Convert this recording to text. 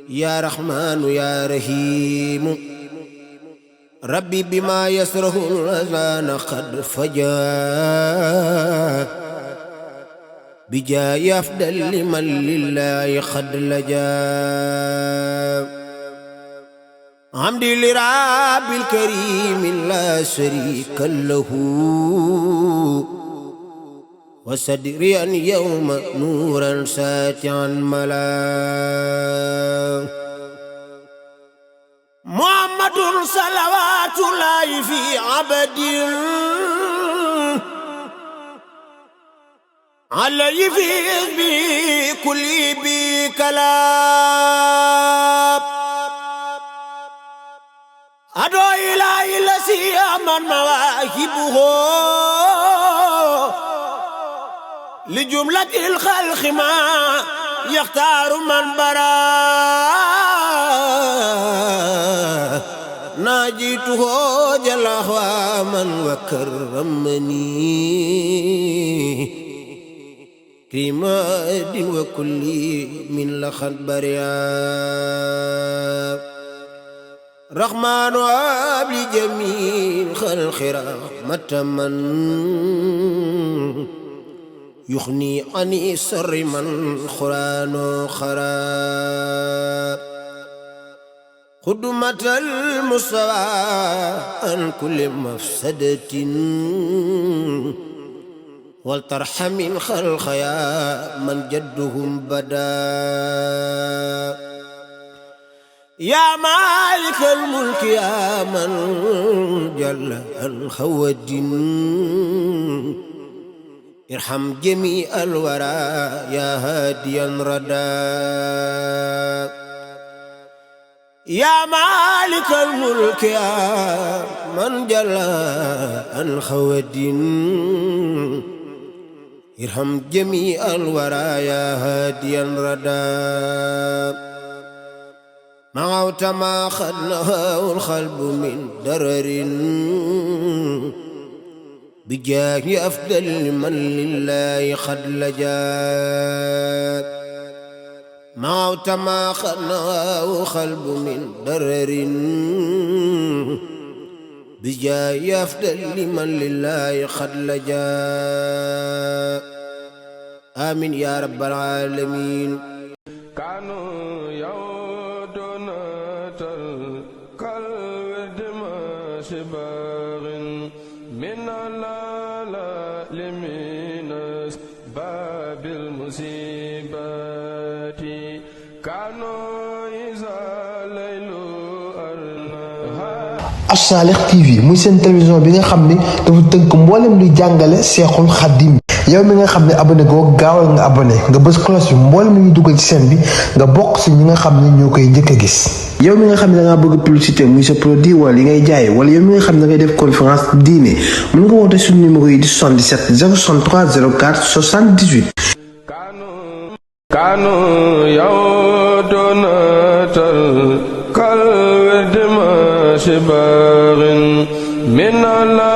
يا رحمن يا رحيم ربي بما يسره الأذان قد فجاء بجاي أفضل لمن لله قد لجا حمدي لرب الكريم لا شريك له وصدري اليوم نورا ساتعا ملا محمد صلوات الله في عبد علي في بكل بكلام أدعو إلى سيما مواهبه لجملة الخلق ما يختار من برا ناجيته جل من وكرمني كريمات وكل من لخد بريا رحمن وابل جميل خلق رحمة من يغني عن سر من خران خراب خدمة المستوى عن كل مفسدة ولترحم الخلق يا من جدهم بدا يا مالك الملك يا من جل عن خود ارحم جميع الورى يا هاديا ردا يا مالك الملك يا من جل عن خود ارحم جميع الورى يا هاديا ردا معوت ما خلاه القلب من درر بجاه أفضل من لله قد لجا معوت ما خلاه القلب من درر بجاه أفضل من لله قد لجا آمين يا رب العالمين من الله لمنس باب المصيبات كانوا إذا ليل As-Salih TV muy seen télévision bi nga xam ni dafa tënk mboolem luy jàngale Seexul Xaddim yow mi nga xam ne abonné goo gaawal nga abonné nga bës cloche bi mboolem lu ñu dugal ci chaîne bi nga bokk ci ñi nga xam ne ñoo koy njëkk a gis. yow mi nga xam ne da ngaa bëgg publicité muy sa produit wala li ngay jaay wala yow mi nga xam ne da ngay def conférence diine mën nga woote suñu numéro yi di 77 063 04 78. كانوا يودون كالورد ما شباغ من الله